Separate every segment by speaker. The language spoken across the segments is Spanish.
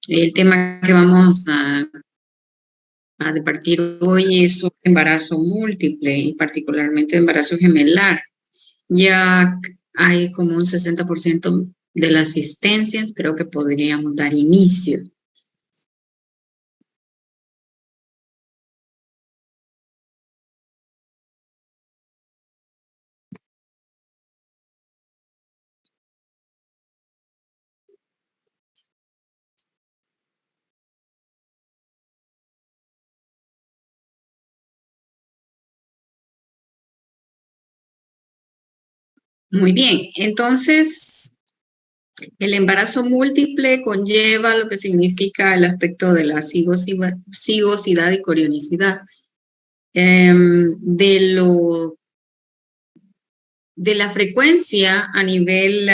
Speaker 1: El tema que vamos a departir hoy es sobre embarazo múltiple y particularmente embarazo gemelar. Ya hay como un 60% de la asistencia, creo que podríamos dar inicio. Muy bien, entonces el embarazo múltiple conlleva lo que significa el aspecto de la cigosidad y corionicidad. De la frecuencia a nivel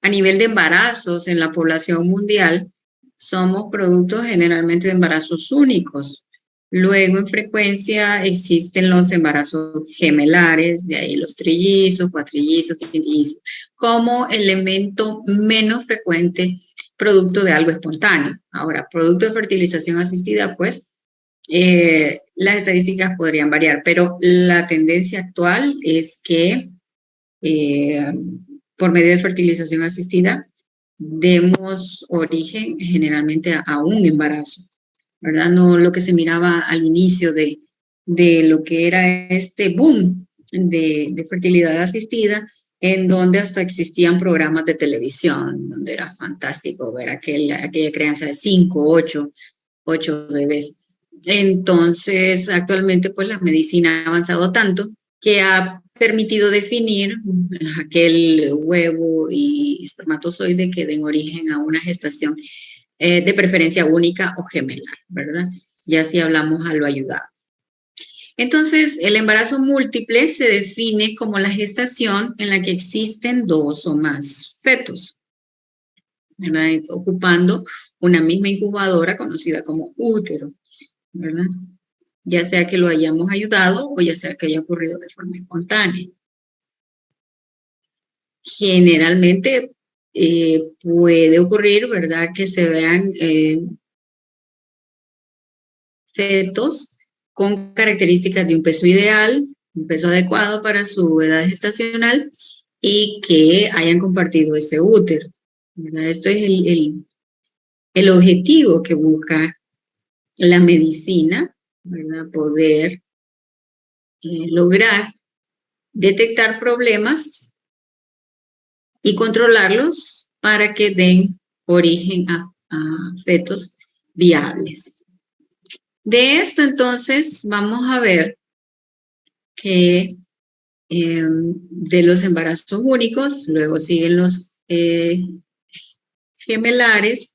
Speaker 1: de embarazos en la población mundial, somos productos generalmente de embarazos únicos. Luego, en frecuencia, existen los embarazos gemelares, de ahí los trillizos, cuatrillizos, quintillizos, como elemento menos frecuente, producto de algo espontáneo. Ahora, producto de fertilización asistida, pues, las estadísticas podrían variar, pero la tendencia actual es que eh, por medio de fertilización asistida demos origen generalmente a un embarazo, ¿verdad? No lo que se miraba al inicio de lo que era este boom de fertilidad asistida, en donde hasta existían programas de televisión, donde era fantástico ver aquella crianza de 5, 8 bebés. Entonces, actualmente, pues la medicina ha avanzado tanto que ha permitido definir aquel huevo y espermatozoide que den origen a una gestación de preferencia única o gemelar, ¿verdad? Ya si hablamos a lo ayudado. Entonces, el embarazo múltiple se define como la gestación en la que existen dos o más fetos, ¿verdad? Ocupando una misma incubadora conocida como útero, ¿verdad? Ya sea que lo hayamos ayudado o ya sea que haya ocurrido de forma espontánea. Generalmente puede ocurrir, ¿verdad?, que se vean fetos con características de un peso ideal, un peso adecuado para su edad gestacional y que hayan compartido ese útero, ¿verdad? Esto es el objetivo que busca la medicina, ¿verdad? Poder lograr detectar problemas y controlarlos para que den origen a fetos viables. De esto entonces vamos a ver que de los embarazos únicos, luego siguen los gemelares,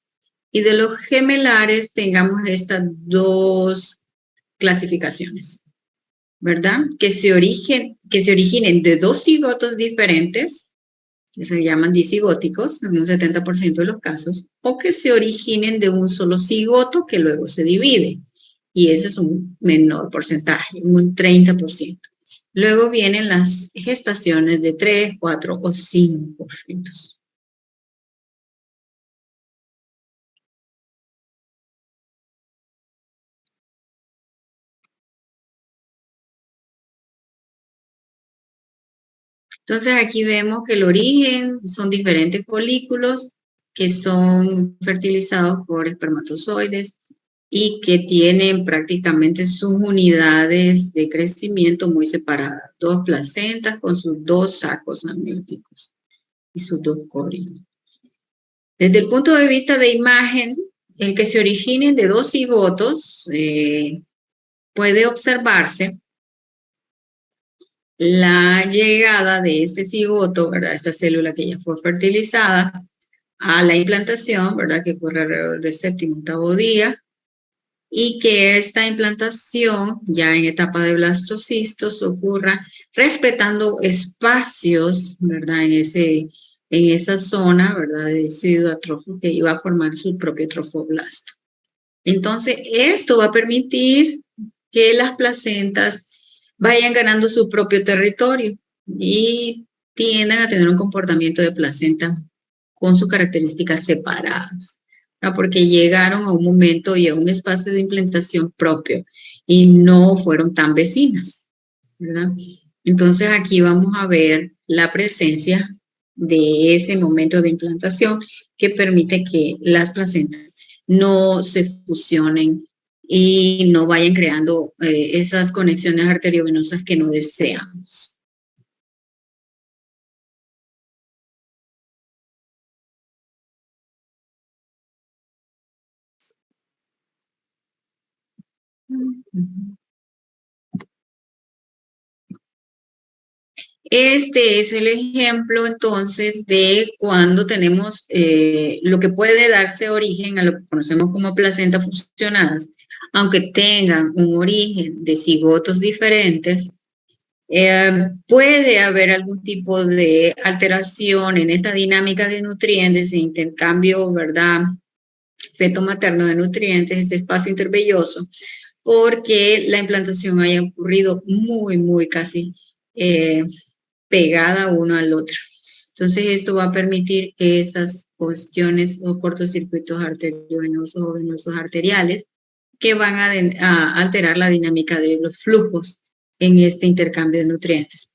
Speaker 1: y de los gemelares tengamos estas dos clasificaciones, ¿verdad? Que se originen de dos cigotos diferentes, que se llaman disigóticos en un 70% de los casos, o que se originen de un solo cigoto que luego se divide. Y eso es un menor porcentaje, un 30%. Luego vienen las gestaciones de 3, 4 o 5 fetos. Entonces aquí vemos que el origen son diferentes folículos que son fertilizados por espermatozoides y que tienen prácticamente sus unidades de crecimiento muy separadas. Dos placentas con sus dos sacos amnióticos y sus dos corios. Desde el punto de vista de imagen, el que se originen de dos cigotos puede observarse la llegada de este cigoto, ¿verdad? Esta célula que ya fue fertilizada, a la implantación, ¿verdad? Que ocurre alrededor del séptimo, octavo día, y que esta implantación, ya en etapa de blastocistos, ocurra respetando espacios, ¿verdad? En esa zona, ¿verdad? De pseudotrofo que iba a formar su propio trofoblasto. Entonces, esto va a permitir que las placentas vayan ganando su propio territorio y tiendan a tener un comportamiento de placenta con sus características separadas. porque llegaron a un momento y a un espacio de implantación propio y no fueron tan vecinas, ¿verdad? Entonces aquí vamos a ver la presencia de ese momento de implantación que permite que las placentas no se fusionen y no vayan creando esas conexiones arteriovenosas que no deseamos. Este es el ejemplo entonces de cuando tenemos lo que puede darse origen a lo que conocemos como placentas fusionadas, aunque tengan un origen de cigotos diferentes, puede haber algún tipo de alteración en esta dinámica de nutrientes, de intercambio, ¿verdad? Feto-materno de nutrientes, este espacio intervelloso, porque la implantación haya ocurrido muy casi pegada uno al otro. Entonces, esto va a permitir que esas cuestiones o cortocircuitos arteriovenosos o venosos arteriales que van a alterar la dinámica de los flujos en este intercambio de nutrientes.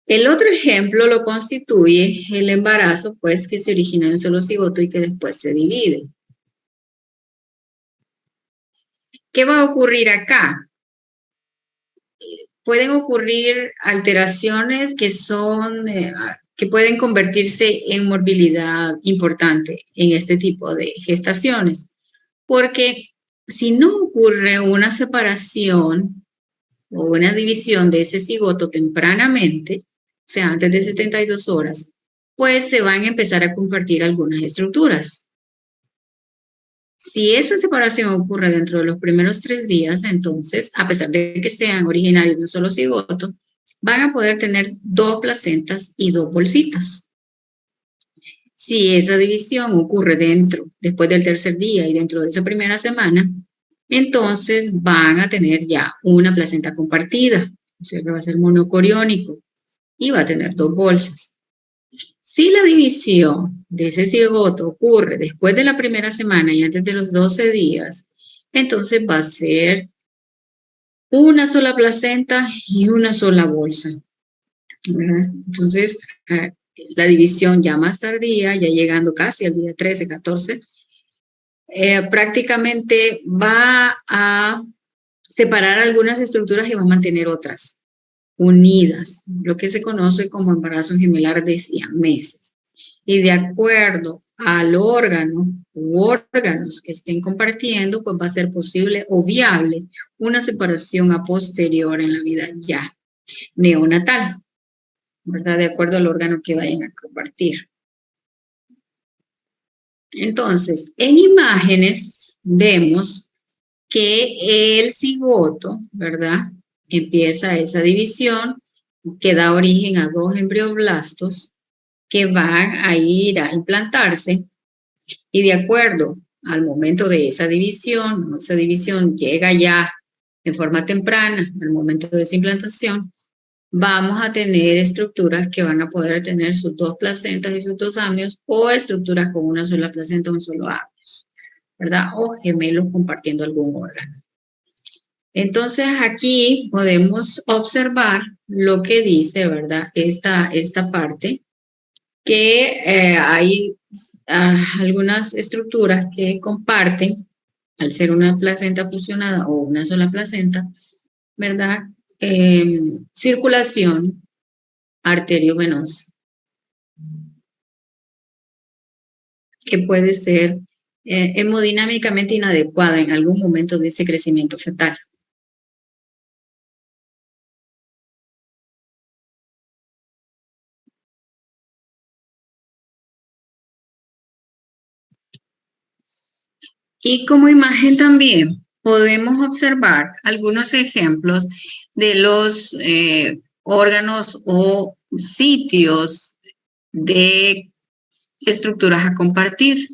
Speaker 1: El otro ejemplo lo constituye el embarazo, pues, que se origina en un solo cigoto y que después se divide. ¿Qué va a ocurrir acá? Pueden ocurrir alteraciones que pueden convertirse en morbilidad importante en este tipo de gestaciones, porque si no ocurre una separación o una división de ese cigoto tempranamente, o sea, antes de 72 horas, pues se van a empezar a compartir algunas estructuras. Si esa separación ocurre dentro de los primeros 3 días, entonces, a pesar de que sean originarios de un solo cigoto, van a poder tener 2 placentas y 2 bolsitas. Si esa división ocurre después del tercer día y dentro de esa primera semana, entonces van a tener ya una placenta compartida, o sea que va a ser monocoriónico y va a tener 2 bolsas. Si la división de ese cigoto ocurre después de la primera semana y antes de los 12 días, entonces va a ser una sola placenta y una sola bolsa, ¿verdad? Entonces, la división ya más tardía, ya llegando casi al día 13, 14, prácticamente va a separar algunas estructuras y va a mantener otras unidas, lo que se conoce como embarazo gemelar de siameses. Y de acuerdo al órgano u órganos que estén compartiendo, pues va a ser posible o viable una separación a posterior en la vida ya neonatal, ¿verdad? De acuerdo al órgano que vayan a compartir. Entonces, en imágenes vemos que el cigoto, ¿verdad? Empieza esa división que da origen a 2 embrioblastos que van a ir a implantarse y de acuerdo al momento de esa división llega ya en forma temprana, al momento de esa implantación, vamos a tener estructuras que van a poder tener sus 2 placentas y sus 2 amnios o estructuras con una sola placenta o un solo amnios, ¿verdad? O gemelos compartiendo algún órgano. Entonces aquí podemos observar lo que dice, ¿verdad? Esta parte, que hay algunas estructuras que comparten, al ser una placenta fusionada o una sola placenta, ¿verdad? Circulación arteriovenosa, que puede ser hemodinámicamente inadecuada en algún momento de ese crecimiento fetal. Y como imagen también podemos observar algunos ejemplos de los órganos o sitios de estructuras a compartir,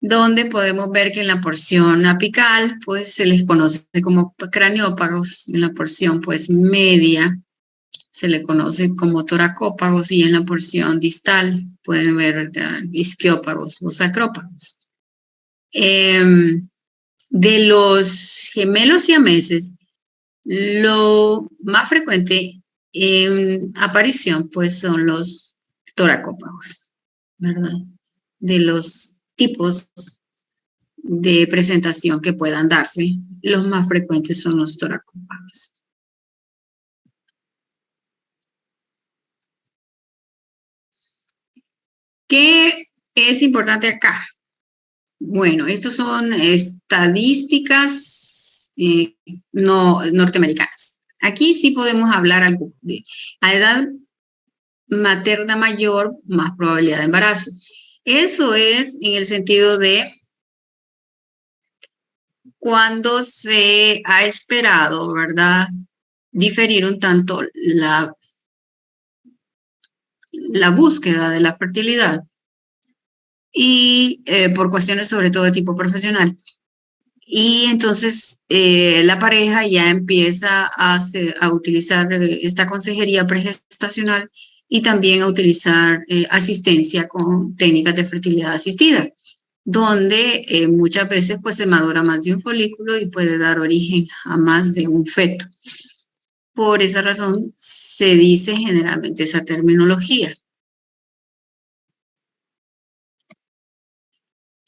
Speaker 1: donde podemos ver que en la porción apical, pues se les conoce como craniópagos, en la porción pues media se le conoce como toracópagos, y en la porción distal pueden ver isquiópagos o sacrópagos. De los gemelos siameses, lo más frecuente en aparición pues son los toracópagos, ¿verdad? De los tipos de presentación que puedan darse, los más frecuentes son los toracópagos. ¿Qué es importante acá? Bueno, estas son estadísticas norteamericanas. Aquí sí podemos hablar algo de a edad materna mayor, más probabilidad de embarazo. Eso es en el sentido de cuando se ha esperado, ¿verdad?, diferir un tanto la búsqueda de la fertilidad y por cuestiones sobre todo de tipo profesional. Y entonces la pareja ya empieza a utilizar esta consejería pregestacional y también a utilizar asistencia con técnicas de fertilidad asistida, donde muchas veces pues se madura más de un folículo y puede dar origen a más de un feto. Por esa razón se dice generalmente esa terminología.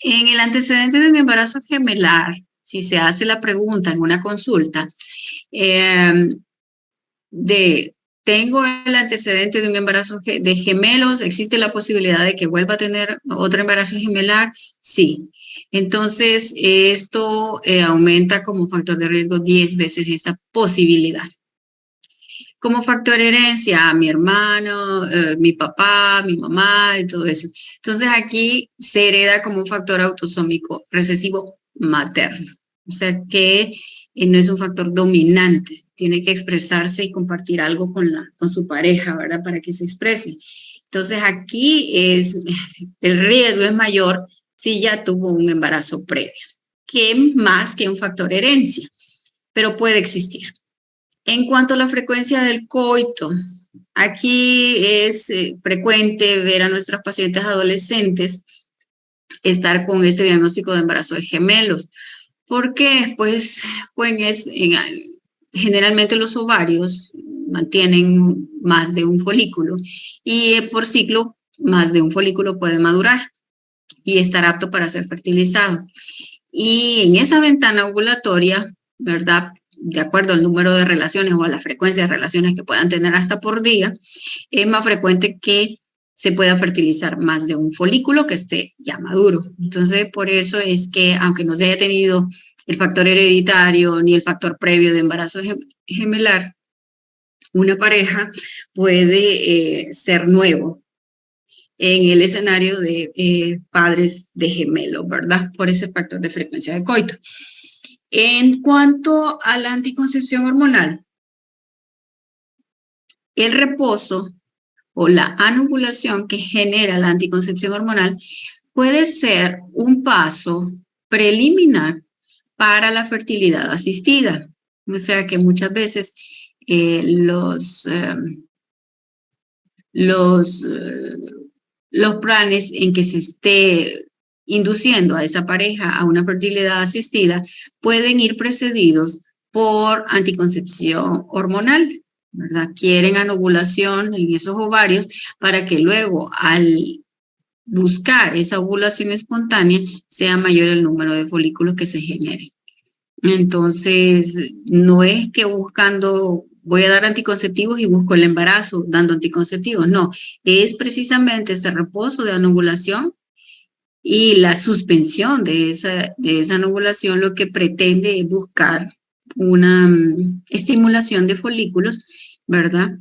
Speaker 1: En el antecedente de un embarazo gemelar, si se hace la pregunta en una consulta tengo el antecedente de un embarazo de gemelos, ¿existe la posibilidad de que vuelva a tener otro embarazo gemelar? Sí. Entonces, esto aumenta como factor de riesgo 10 veces esta posibilidad. Como factor herencia, mi hermano, mi papá, mi mamá y todo eso. Entonces, aquí se hereda como un factor autosómico recesivo materno. O sea que no es un factor dominante. Tiene que expresarse y compartir algo con su pareja, ¿verdad? Para que se exprese. Entonces, aquí el riesgo es mayor si ya tuvo un embarazo previo, que más que un factor herencia, pero puede existir. En cuanto a la frecuencia del coito, aquí es frecuente ver a nuestras pacientes adolescentes estar con este diagnóstico de embarazo de gemelos. ¿Por qué? Pues generalmente los ovarios mantienen más de un folículo y por ciclo más de un folículo puede madurar y estar apto para ser fertilizado. Y en esa ventana ovulatoria, ¿verdad?, de acuerdo al número de relaciones o a la frecuencia de relaciones que puedan tener hasta por día, es más frecuente que se pueda fertilizar más de un folículo que esté ya maduro. Entonces, por eso es que, aunque no se haya tenido el factor hereditario ni el factor previo de embarazo gemelar, una pareja puede ser nuevo en el escenario de padres de gemelos, ¿verdad? Por ese factor de frecuencia de coito. En cuanto a la anticoncepción hormonal, el reposo o la anovulación que genera la anticoncepción hormonal puede ser un paso preliminar para la fertilidad asistida. O sea que muchas veces los planes en que se esté induciendo a esa pareja a una fertilidad asistida pueden ir precedidos por anticoncepción hormonal, ¿verdad? Quieren anovulación en esos ovarios para que luego al buscar esa ovulación espontánea sea mayor el número de folículos que se generen. Entonces, no es que voy a dar anticonceptivos y busco el embarazo dando anticonceptivos, no, es precisamente ese reposo de anovulación y la suspensión de esa anovulación lo que pretende es buscar una estimulación de folículos, ¿verdad?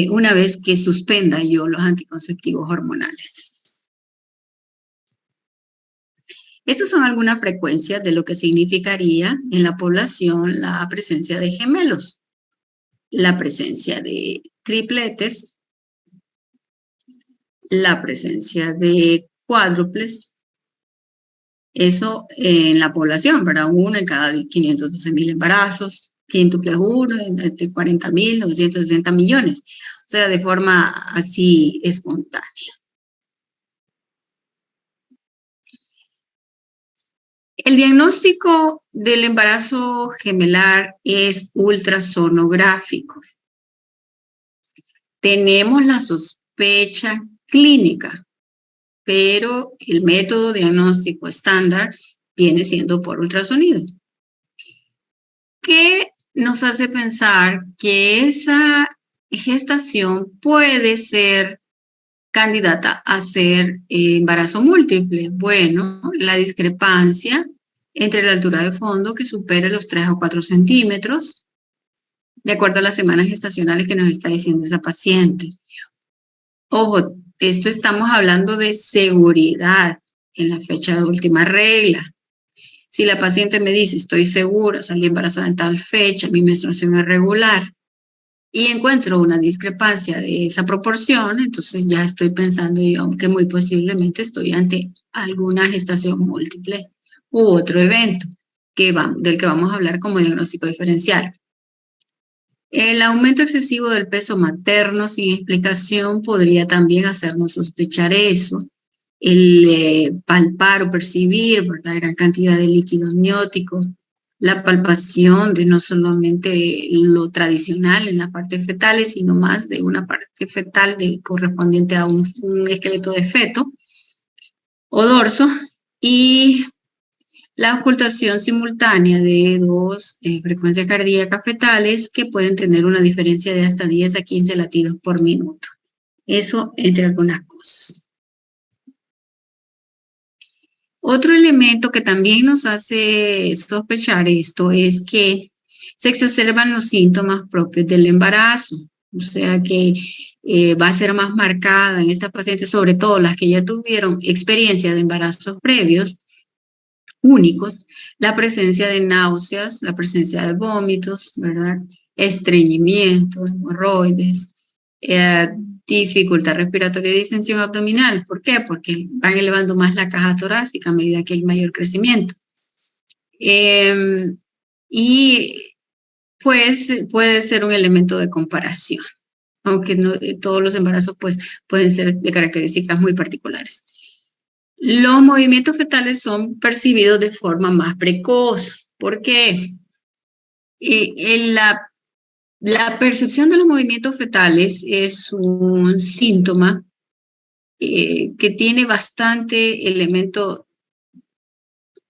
Speaker 1: Una vez que suspenda yo los anticonceptivos hormonales. Estas son algunas frecuencias de lo que significaría en la población la presencia de gemelos, la presencia de tripletes, la presencia de cuádruples. Eso en la población, ¿verdad? 1 en cada 512,000 embarazos. quíntuple 1, entre 40.960 millones. O sea, de forma así espontánea. El diagnóstico del embarazo gemelar es ultrasonográfico. Tenemos la sospecha clínica, pero el método diagnóstico estándar viene siendo por ultrasonido. ¿Qué nos hace pensar que esa gestación puede ser candidata a ser embarazo múltiple? Bueno, la discrepancia entre la altura de fondo que supere los 3 o 4 centímetros, de acuerdo a las semanas gestacionales que nos está diciendo esa paciente. Ojo, esto estamos hablando de seguridad en la fecha de última regla. Si la paciente me dice, estoy segura, salí embarazada en tal fecha, mi menstruación es regular, y encuentro una discrepancia de esa proporción, entonces ya estoy pensando yo que muy posiblemente estoy ante alguna gestación múltiple u otro evento del que vamos a hablar como diagnóstico diferencial. El aumento excesivo del peso materno sin explicación podría también hacernos sospechar eso. El palpar o percibir, ¿verdad?, gran cantidad de líquido amniótico, la palpación de no solamente lo tradicional en las partes fetales, sino más de una parte fetal correspondiente a un esqueleto de feto o dorso, y la ocultación simultánea de dos frecuencias cardíacas fetales que pueden tener una diferencia de hasta 10 a 15 latidos por minuto. Eso entre algunas cosas. Otro elemento que también nos hace sospechar esto es que se exacerban los síntomas propios del embarazo. O sea que va a ser más marcada en estas pacientes, sobre todo las que ya tuvieron experiencia de embarazos previos, únicos, la presencia de náuseas, la presencia de vómitos, ¿verdad? Estreñimiento, hemorroides, dificultad respiratoria y distensión abdominal. ¿Por qué? Porque van elevando más la caja torácica a medida que hay mayor crecimiento. Y pues puede ser un elemento de comparación, aunque no todos los embarazos pues, pueden ser de características muy particulares. Los movimientos fetales son percibidos de forma más precoz. ¿Por qué? La percepción de los movimientos fetales es un síntoma que tiene bastante elemento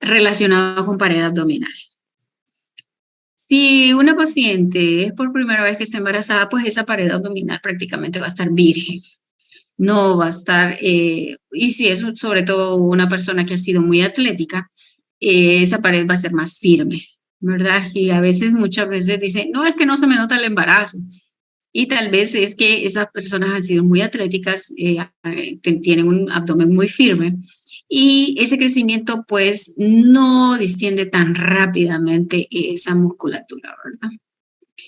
Speaker 1: relacionado con pared abdominal. Si una paciente es por primera vez que está embarazada, pues esa pared abdominal prácticamente va a estar virgen. No va a estar, y si es sobre todo una persona que ha sido muy atlética, esa pared va a ser más firme, ¿verdad? Y a veces, muchas veces dicen, no, es que no se me nota el embarazo. Y tal vez es que esas personas han sido muy atléticas, tienen un abdomen muy firme, y ese crecimiento pues no distiende tan rápidamente esa musculatura, ¿verdad?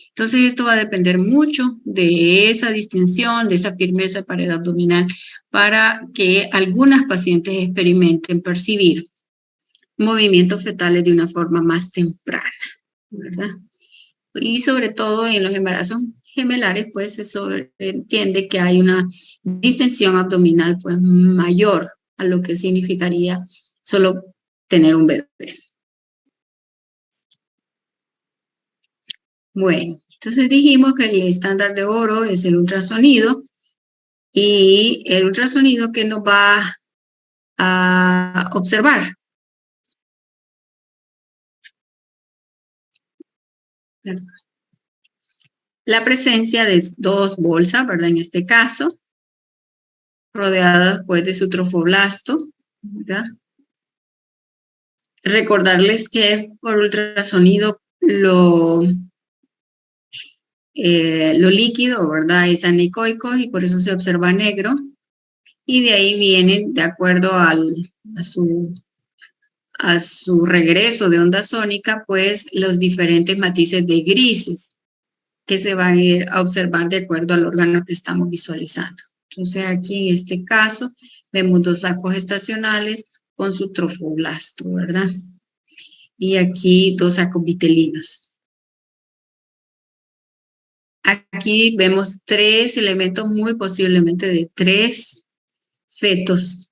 Speaker 1: Entonces esto va a depender mucho de esa distensión, de esa firmeza pared abdominal, para que algunas pacientes experimenten percibir movimientos fetales de una forma más temprana, ¿verdad? Y sobre todo en los embarazos gemelares, pues se sobreentiende que hay una distensión abdominal pues mayor a lo que significaría solo tener un bebé. Bueno, entonces dijimos que el estándar de oro es el ultrasonido, y el ultrasonido que nos va a observar. Perdón. La presencia de dos bolsas, ¿verdad? En este caso, rodeadas pues de su trofoblasto, ¿verdad? Recordarles que por ultrasonido lo líquido, ¿verdad?, es anecoico y por eso se observa negro, y de ahí vienen, de acuerdo a su regreso de onda sónica, pues los diferentes matices de grises que se van a ir a observar de acuerdo al órgano que estamos visualizando. Entonces aquí en este caso vemos dos sacos estacionales con su trofoblasto, ¿verdad? Y aquí dos sacos vitelinos. Aquí vemos 3 elementos, muy posiblemente de 3 fetos.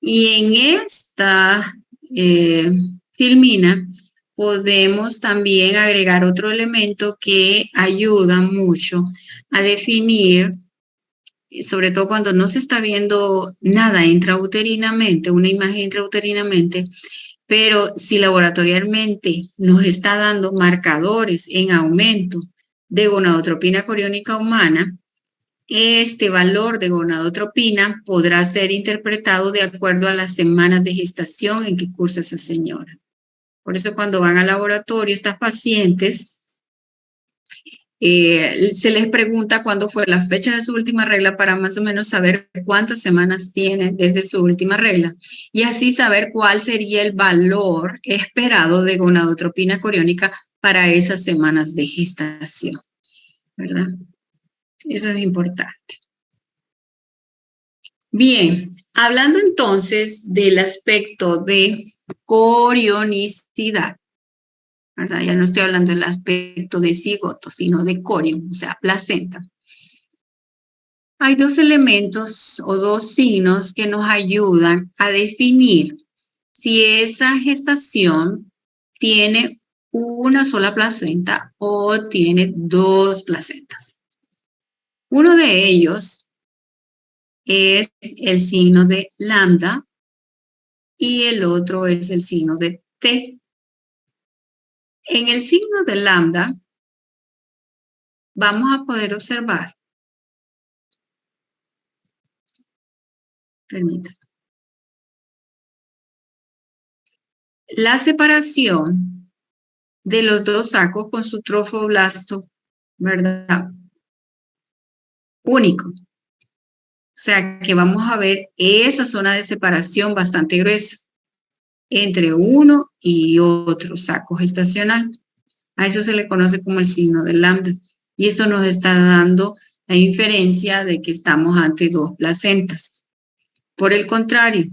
Speaker 1: Y en esta filmina podemos también agregar otro elemento que ayuda mucho a definir, sobre todo cuando no se está viendo nada intrauterinamente, una imagen intrauterinamente, pero si laboratorialmente nos está dando marcadores en aumento de gonadotropina coriónica humana, este valor de gonadotropina podrá ser interpretado de acuerdo a las semanas de gestación en que cursa esa señora. Por eso cuando van al laboratorio, estas pacientes, se les pregunta cuándo fue la fecha de su última regla para más o menos saber cuántas semanas tienen desde su última regla y así saber cuál sería el valor esperado de gonadotropina coriónica para esas semanas de gestación, ¿verdad? Eso es importante. Bien, hablando entonces del aspecto de corionicidad, ¿verdad? Ya no estoy hablando del aspecto de cigoto, sino de corion, o sea, placenta. Hay 2 elementos o 2 signos que nos ayudan a definir si esa gestación tiene una sola placenta o tiene 2 placentas. Uno de ellos es el signo de lambda y el otro es el signo de T. En el signo de lambda vamos a poder observar, permítanme, la separación de los 2 sacos con su trofoblasto, ¿verdad? Único. O sea que vamos a ver esa zona de separación bastante gruesa entre uno y otro saco gestacional. A eso se le conoce como el signo de lambda. Y esto nos está dando la inferencia de que estamos ante 2 placentas. Por el contrario,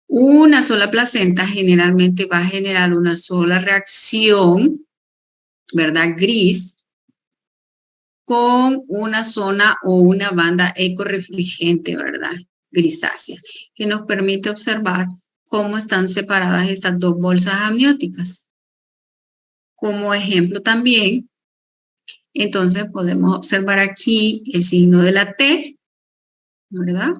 Speaker 1: una sola placenta generalmente va a generar una sola reacción, ¿verdad? Gris, con una zona o una banda ecorefulgente, ¿verdad? Grisácea, que nos permite observar cómo están separadas estas 2 bolsas amnióticas. Como ejemplo también, entonces podemos observar aquí el signo de la T, ¿verdad?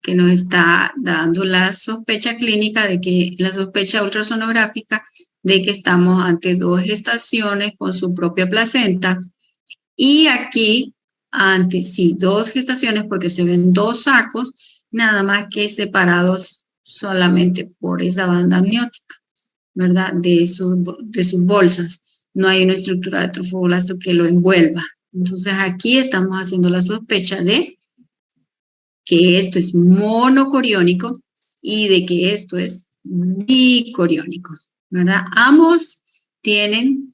Speaker 1: Que nos está dando la sospecha clínica de que, la sospecha ultrasonográfica de que estamos ante 2 gestaciones con su propia placenta. Y aquí, ante, sí, 2 gestaciones porque se ven 2 sacos, nada más que separados solamente por esa banda amniótica, ¿verdad? De sus bolsas. No hay una estructura de trofoblasto que lo envuelva. Entonces aquí estamos haciendo la sospecha de que esto es monocoriónico y de que esto es bicoriónico, ¿verdad? Ambos tienen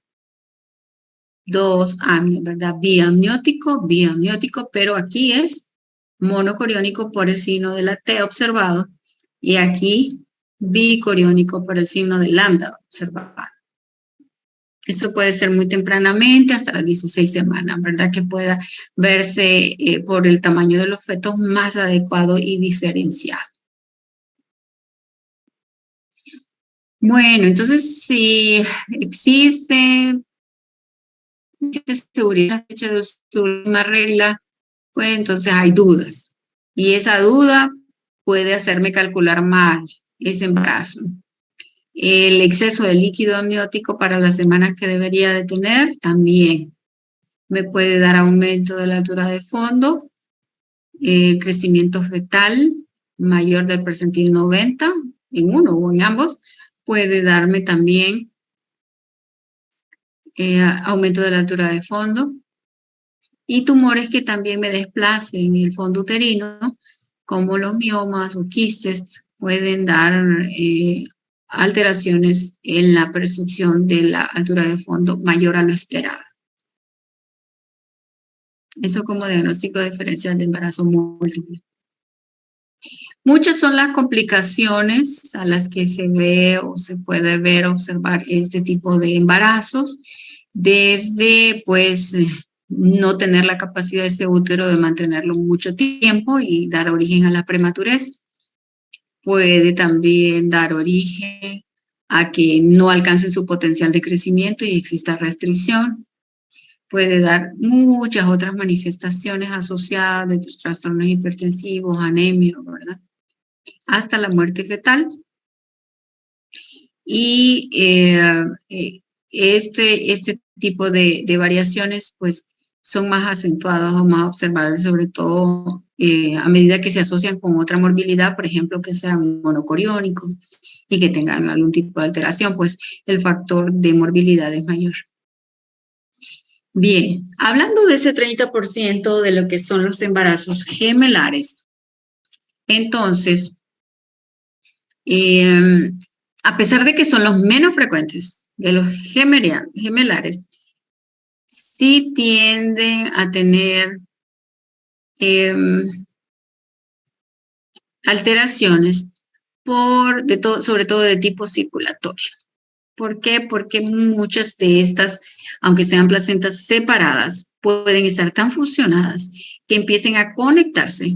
Speaker 1: 2 amnios, ¿verdad? Biamniótico, pero aquí es monocoriónico por el signo de la T observado y aquí bicoriónico por el signo de lambda observado. Esto puede ser muy tempranamente, hasta las 16 semanas, ¿verdad? Que pueda verse por el tamaño de los fetos más adecuado y diferenciado. Bueno, entonces si existe seguridad la fecha de su última regla, pues entonces hay dudas. Y esa duda puede hacerme calcular mal ese embarazo. El exceso de líquido amniótico para las semanas que debería de tener también me puede dar aumento de la altura de fondo, el crecimiento fetal mayor del percentil 90 en uno o en ambos, puede darme también aumento de la altura de fondo y tumores que también me desplacen el fondo uterino, como los miomas o quistes, pueden dar alteraciones en la percepción de la altura de fondo mayor a lo esperado. Eso como diagnóstico diferencial de embarazo múltiple. Muchas son las complicaciones a las que se ve o se puede ver, observar este tipo de embarazos, desde pues no tener la capacidad de ese útero de mantenerlo mucho tiempo y dar origen a la prematurez. Puede también dar origen a que no alcancen su potencial de crecimiento y exista restricción. Puede dar muchas otras manifestaciones asociadas de trastornos hipertensivos, anemia, ¿verdad? Hasta la muerte fetal. Y este tipo de variaciones, pues, son más acentuadas o más observables, sobre todo a medida que se asocian con otra morbilidad, por ejemplo, que sean monocoriónicos y que tengan algún tipo de alteración, pues el factor de morbilidad es mayor. Bien, hablando de ese 30% de lo que son los embarazos gemelares, entonces, a pesar de que son los menos frecuentes de los gemelares, sí tienden a tener alteraciones sobre todo de tipo circulatorio. ¿Por qué? Porque muchas de estas, aunque sean placentas separadas, pueden estar tan fusionadas que empiecen a conectarse,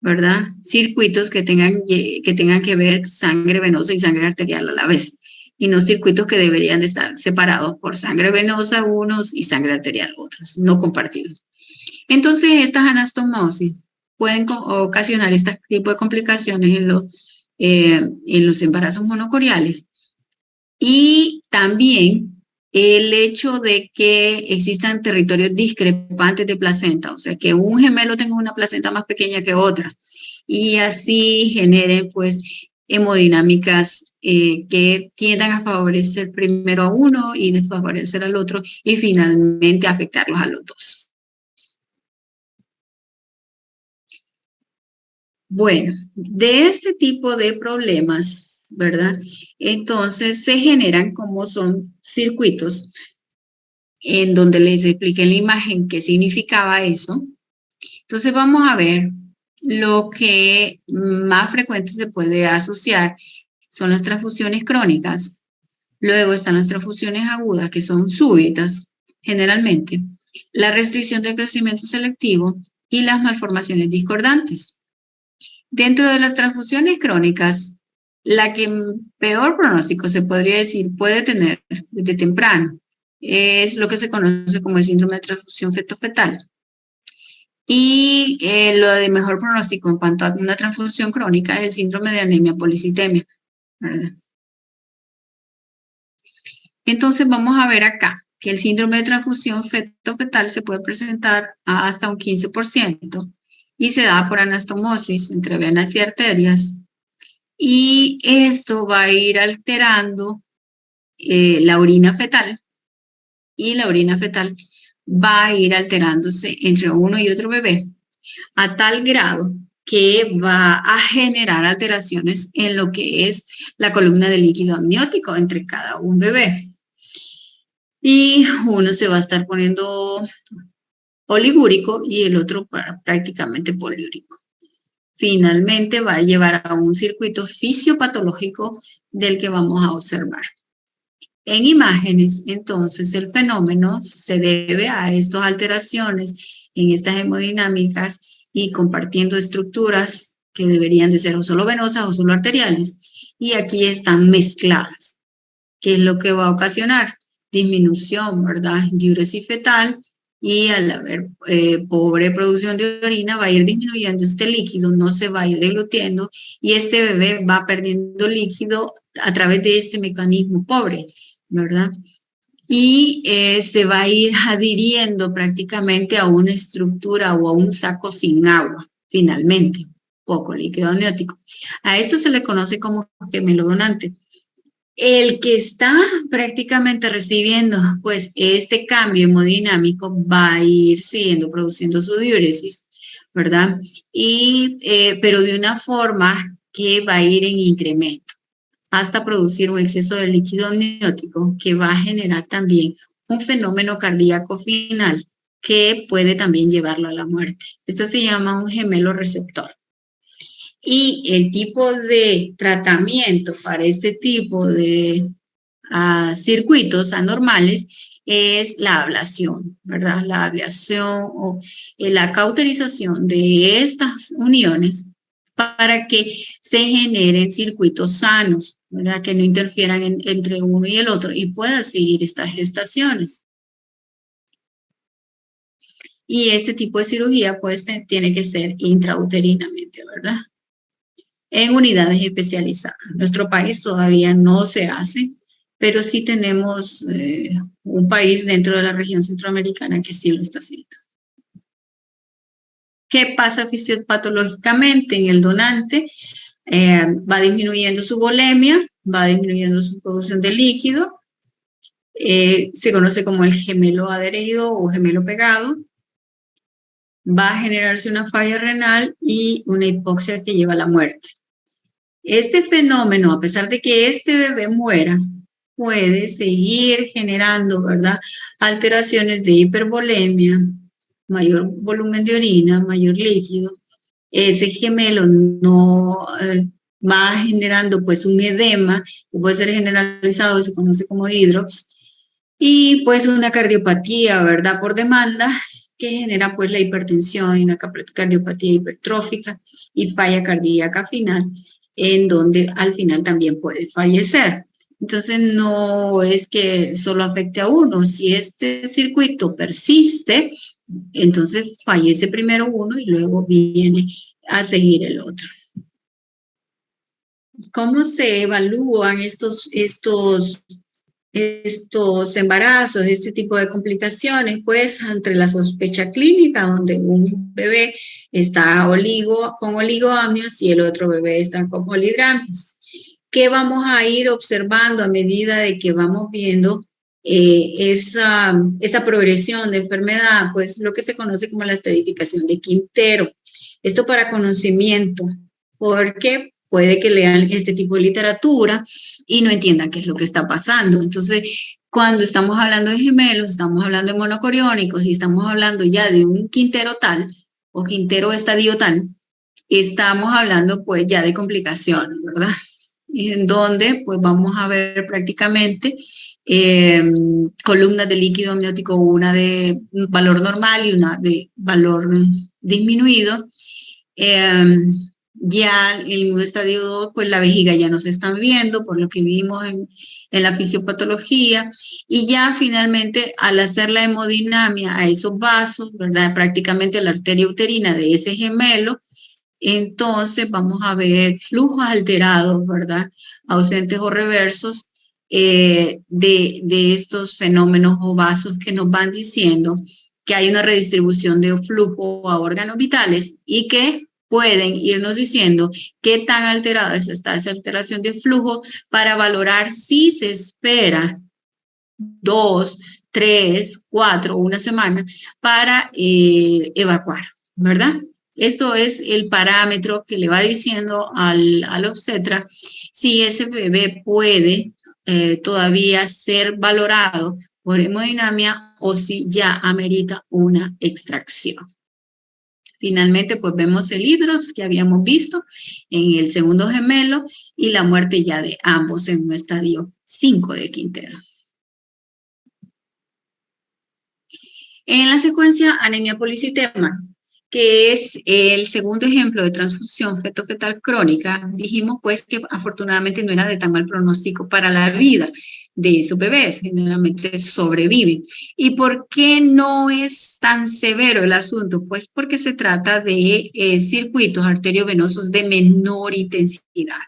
Speaker 1: ¿verdad? Circuitos que tengan que ver sangre venosa y sangre arterial a la vez, y no circuitos que deberían de estar separados por sangre venosa unos y sangre arterial otros, no compartidos. Entonces, estas anastomosis pueden ocasionar este tipo de complicaciones en los embarazos monocoriales. Y también el hecho de que existan territorios discrepantes de placenta, o sea, que un gemelo tenga una placenta más pequeña que otra, y así generen, pues, hemodinámicas que tiendan a favorecer primero a uno y desfavorecer al otro, y finalmente afectarlos a los dos. Bueno, de este tipo de problemas, ¿verdad? Entonces se generan como son circuitos en donde les expliqué en la imagen qué significaba eso. Entonces vamos a ver lo que más frecuente se puede asociar son las transfusiones crónicas. Luego están las transfusiones agudas, que son súbitas, generalmente. La restricción del crecimiento selectivo y las malformaciones discordantes. Dentro de las transfusiones crónicas, la que peor pronóstico se podría decir puede tener desde temprano es lo que se conoce como el síndrome de transfusión feto-fetal. Y lo de mejor pronóstico en cuanto a una transfusión crónica es el síndrome de anemia policitemia, ¿verdad? Entonces vamos a ver acá que el síndrome de transfusión feto-fetal se puede presentar a hasta un 15% y se da por anastomosis entre venas y arterias. Y esto va a ir alterando la orina fetal, y la orina fetal va a ir alterándose entre uno y otro bebé a tal grado que va a generar alteraciones en lo que es la columna de líquido amniótico entre cada un bebé. Y uno se va a estar poniendo oligúrico y el otro prácticamente poliúrico. Finalmente va a llevar a un circuito fisiopatológico del que vamos a observar. En imágenes, entonces, el fenómeno se debe a estas alteraciones en estas hemodinámicas y compartiendo estructuras que deberían de ser o solo venosas o solo arteriales, y aquí están mezcladas. ¿Qué es lo que va a ocasionar? Disminución, ¿verdad? Diuresis fetal, y al haber pobre producción de orina va a ir disminuyendo este líquido, no se va a ir diglutiendo, y este bebé va perdiendo líquido a través de este mecanismo pobre, ¿verdad? Y se va a ir adhiriendo prácticamente a una estructura o a un saco sin agua, finalmente, poco líquido amniótico. A esto se le conoce como gemelo donante. El que está prácticamente recibiendo, pues, este cambio hemodinámico va a ir siguiendo produciendo su diuresis, ¿verdad? Pero de una forma que va a ir en incremento hasta producir un exceso de líquido amniótico que va a generar también un fenómeno cardíaco final que puede también llevarlo a la muerte. Esto se llama un gemelo receptor. Y el tipo de tratamiento para este tipo de circuitos anormales es la ablación, ¿verdad? La ablación o la cauterización de estas uniones para que se generen circuitos sanos, ¿verdad? Que no interfieran entre uno y el otro y puedan seguir estas gestaciones. Y este tipo de cirugía, pues, tiene que ser intrauterinamente, ¿verdad? En unidades especializadas. En nuestro país todavía no se hace, pero sí tenemos un país dentro de la región centroamericana que sí lo está haciendo. ¿Qué pasa fisiopatológicamente en el donante? Va disminuyendo su volemia, va disminuyendo su producción de líquido, se conoce como el gemelo adherido o gemelo pegado, va a generarse una falla renal y una hipoxia que lleva a la muerte. Este fenómeno, a pesar de que este bebé muera, puede seguir generando, ¿verdad? Alteraciones de hipervolemia, mayor volumen de orina, mayor líquido. Ese gemelo no va generando pues un edema que puede ser generalizado, se conoce como hidrops, y pues una cardiopatía, ¿verdad? Por demanda, que genera pues la hipertensión y una cardiopatía hipertrófica y falla cardíaca final, en donde al final también puede fallecer. Entonces no es que solo afecte a uno, si este circuito persiste, entonces fallece primero uno y luego viene a seguir el otro. ¿Cómo se evalúan estos embarazos, este tipo de complicaciones? Pues entre la sospecha clínica, donde un bebé está con oligoamios y el otro bebé está con olidramios. ¿Qué vamos a ir observando a medida de que vamos viendo esa progresión de enfermedad? Pues lo que se conoce como la estratificación de Quintero. Esto para conocimiento, porque puede que lean este tipo de literatura y no entiendan qué es lo que está pasando. Entonces, cuando estamos hablando de gemelos, estamos hablando de monocoriónicos y estamos hablando ya de un quintero tal o quintero estadio tal, estamos hablando pues ya de complicaciones, ¿verdad? En donde pues vamos a ver prácticamente columnas de líquido amniótico, una de valor normal y una de valor disminuido. Ya en un estadio 2, pues la vejiga ya no se está viendo, por lo que vimos en la fisiopatología, y ya finalmente al hacer la hemodinamia a esos vasos, ¿verdad? Prácticamente la arteria uterina de ese gemelo, entonces vamos a ver flujos alterados, ¿verdad? Ausentes o reversos de estos fenómenos o vasos que nos van diciendo que hay una redistribución de flujo a órganos vitales y que pueden irnos diciendo qué tan alterada está esa alteración de flujo para valorar si se espera 2, 3, 4, una semana para evacuar, ¿verdad? Esto es el parámetro que le va diciendo al obstetra si ese bebé puede todavía ser valorado por hemodinamia o si ya amerita una extracción. Finalmente, pues vemos el hidrops que habíamos visto en el segundo gemelo y la muerte ya de ambos en un estadio 5 de Quintero. En la secuencia anemia policitema, que es el segundo ejemplo de transfusión feto-fetal crónica, dijimos pues que afortunadamente no era de tan mal pronóstico para la vida de esos bebés, generalmente sobreviven. ¿Y por qué no es tan severo el asunto? Pues porque se trata de circuitos arteriovenosos de menor intensidad,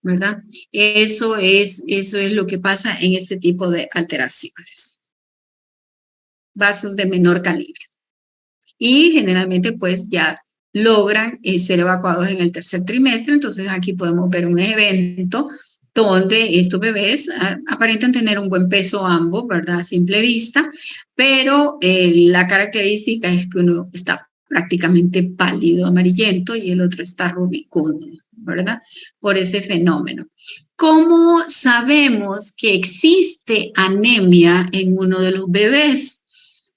Speaker 1: ¿verdad? Eso es lo que pasa en este tipo de alteraciones. Vasos de menor calibre. Y generalmente pues ya logran ser evacuados en el tercer trimestre. Entonces aquí podemos ver un evento donde estos bebés aparentan tener un buen peso ambos, ¿verdad? A simple vista, pero la característica es que uno está prácticamente pálido, amarillento, y el otro está rubicundo, ¿verdad? Por ese fenómeno. ¿Cómo sabemos que existe anemia en uno de los bebés?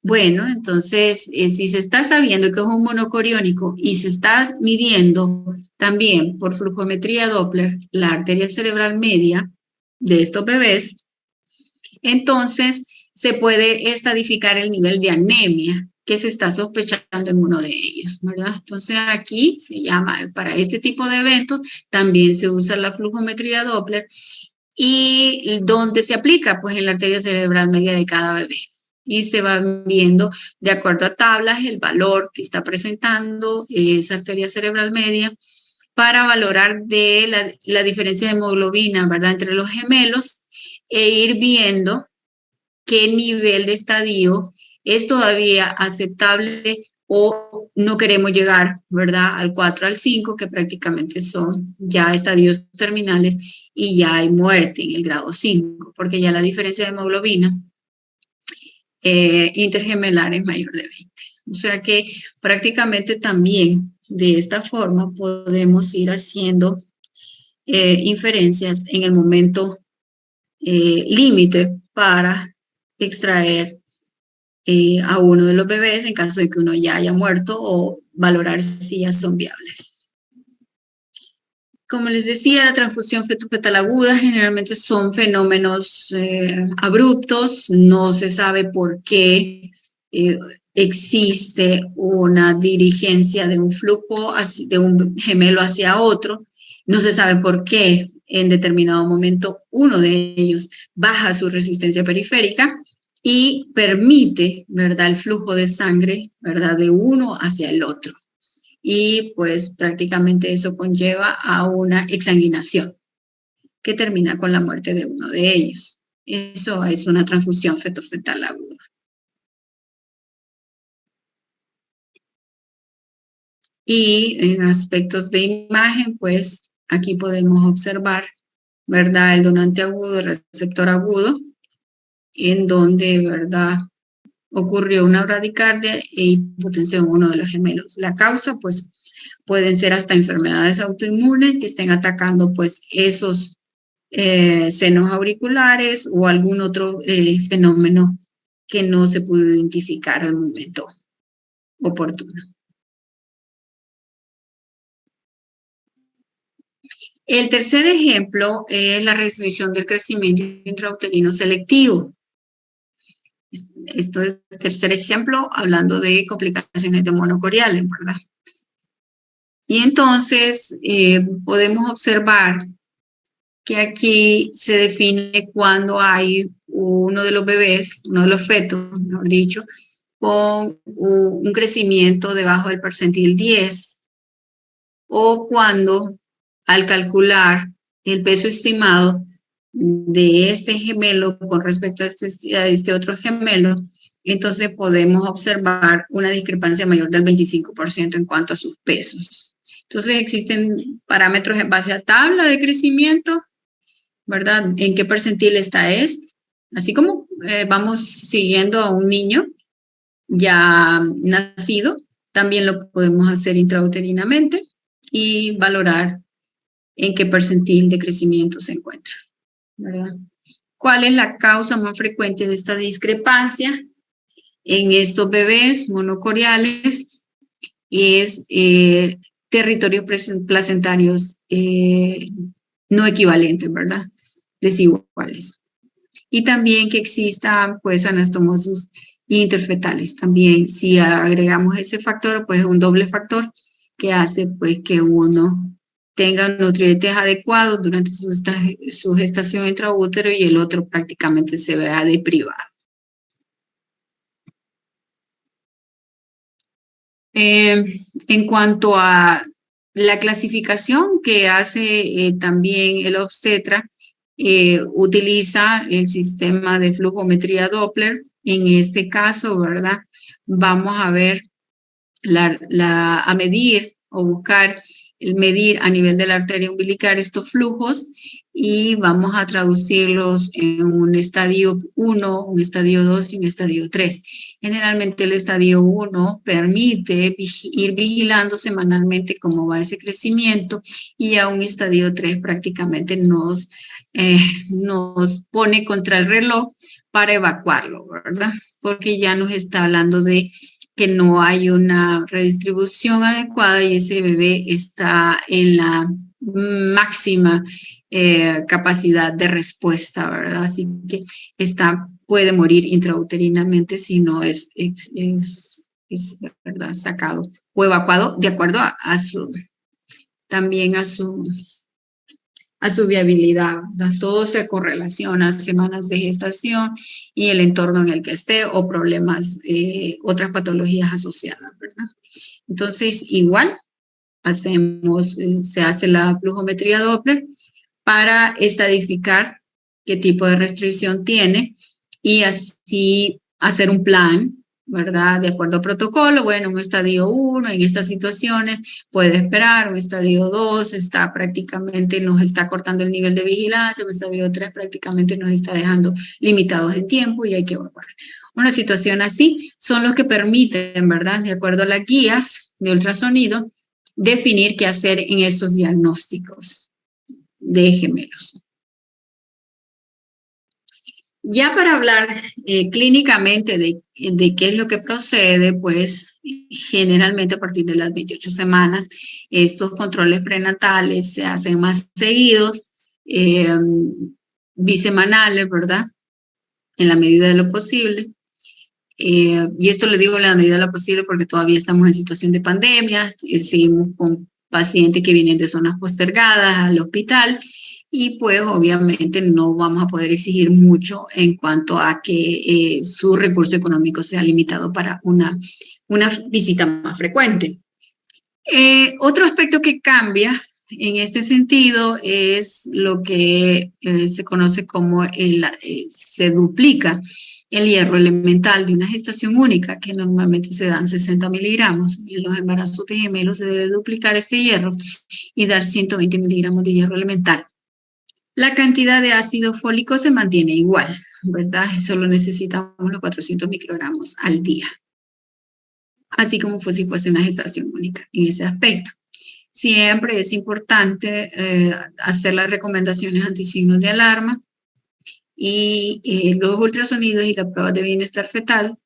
Speaker 1: Bueno, entonces, si se está sabiendo que es un monocoriónico y se está midiendo también por flujometría Doppler la arteria cerebral media de estos bebés, entonces se puede estadificar el nivel de anemia que se está sospechando en uno de ellos, ¿verdad? Entonces aquí se llama, para este tipo de eventos, también se usa la flujometría Doppler. ¿Y dónde se aplica? Pues en la arteria cerebral media de cada bebé. Y se van viendo, de acuerdo a tablas, el valor que está presentando esa arteria cerebral media para valorar de la diferencia de hemoglobina, ¿verdad?, entre los gemelos e ir viendo qué nivel de estadio es todavía aceptable o no queremos llegar, ¿verdad?, al 4, al 5, que prácticamente son ya estadios terminales y ya hay muerte en el grado 5, porque ya la diferencia de hemoglobina intergemelar es mayor de 20. O sea que prácticamente también de esta forma podemos ir haciendo inferencias en el momento límite para extraer a uno de los bebés en caso de que uno ya haya muerto o valorar si ya son viables. Como les decía, la transfusión feto-fetal aguda generalmente son fenómenos abruptos, no se sabe por qué existe una dirigencia de un flujo, de un gemelo hacia otro, no se sabe por qué en determinado momento uno de ellos baja su resistencia periférica y permite, ¿verdad?, el flujo de sangre, ¿verdad?, de uno hacia el otro. Y pues prácticamente eso conlleva a una exsanguinación que termina con la muerte de uno de ellos. Eso es una transfusión feto-fetal aguda. Y en aspectos de imagen, pues aquí podemos observar, ¿verdad?, el donante agudo, el receptor agudo, en donde, ¿verdad?, ocurrió una bradicardia e hipotensión en uno de los gemelos. La causa, pues, pueden ser hasta enfermedades autoinmunes que estén atacando, pues, esos senos auriculares o algún otro fenómeno que no se pudo identificar al momento oportuno. El tercer ejemplo es la restricción del crecimiento intrauterino selectivo. Esto es el tercer ejemplo hablando de complicaciones de monocoriales, ¿verdad? Y entonces podemos observar que aquí se define cuando hay uno de los bebés, uno de los fetos, mejor dicho, con un crecimiento debajo del percentil 10, o cuando al calcular el peso estimado de este gemelo con respecto a este otro gemelo, entonces podemos observar una discrepancia mayor del 25% en cuanto a sus pesos. Entonces existen parámetros en base a tabla de crecimiento, ¿verdad? ¿En qué percentil está Así como vamos siguiendo a un niño ya nacido, también lo podemos hacer intrauterinamente y valorar en qué percentil de crecimiento se encuentra, ¿verdad? ¿Cuál es la causa más frecuente de esta discrepancia en estos bebés monocoriales? Es territorios placentarios no equivalentes, ¿verdad? Desiguales. Y también que exista, pues, anastomosis interfetales. También, si agregamos ese factor, pues, un doble factor que hace, pues, que uno tenga nutrientes adecuados durante su gestación intraútero y el otro prácticamente se vea deprivado. En cuanto a la clasificación que hace también el obstetra, utiliza el sistema de flujometría Doppler. En este caso, ¿verdad?, vamos a ver, a medir o buscar el medir a nivel de la arteria umbilical estos flujos y vamos a traducirlos en un estadio 1, un estadio 2 y un estadio 3. Generalmente el estadio 1 permite ir vigilando semanalmente cómo va ese crecimiento y a un estadio 3 prácticamente nos pone contra el reloj para evacuarlo, ¿verdad? Porque ya nos está hablando de que no hay una redistribución adecuada y ese bebé está en la máxima capacidad de respuesta, ¿verdad? Así que puede morir intrauterinamente si no es ¿verdad? Sacado o evacuado de acuerdo también a su viabilidad, ¿verdad? Todo se correlaciona a semanas de gestación y el entorno en el que esté o problemas, otras patologías asociadas, ¿verdad? Entonces, igual se hace la flujometría Doppler para estadificar qué tipo de restricción tiene y así hacer un plan, ¿verdad? De acuerdo al protocolo, bueno, un estadio 1 en estas situaciones puede esperar, un estadio 2 está prácticamente, nos está cortando el nivel de vigilancia, un estadio 3 prácticamente nos está dejando limitados en tiempo y hay que evacuar. Una situación así son los que permiten, ¿verdad? De acuerdo a las guías de ultrasonido, definir qué hacer en estos diagnósticos de gemelos. Ya para hablar clínicamente de qué es lo que procede, pues generalmente a partir de las 28 semanas, estos controles prenatales se hacen más seguidos, bisemanales, ¿verdad? En la medida de lo posible. Y esto le digo en la medida de lo posible porque todavía estamos en situación de pandemia, seguimos con pacientes que vienen de zonas postergadas al hospital y pues obviamente no vamos a poder exigir mucho en cuanto a que su recurso económico sea limitado para una visita más frecuente. Otro aspecto que cambia en este sentido es lo que se conoce como se duplica el hierro elemental de una gestación única, que normalmente se dan 60 miligramos. En los embarazos de gemelos se debe duplicar este hierro y dar 120 miligramos de hierro elemental. La cantidad de ácido fólico se mantiene igual, ¿verdad? Solo necesitamos los 400 microgramos al día, así como si fuese una gestación única en ese aspecto. Siempre es importante hacer las recomendaciones antisignos de alarma y los ultrasonidos y las pruebas de bienestar fetal,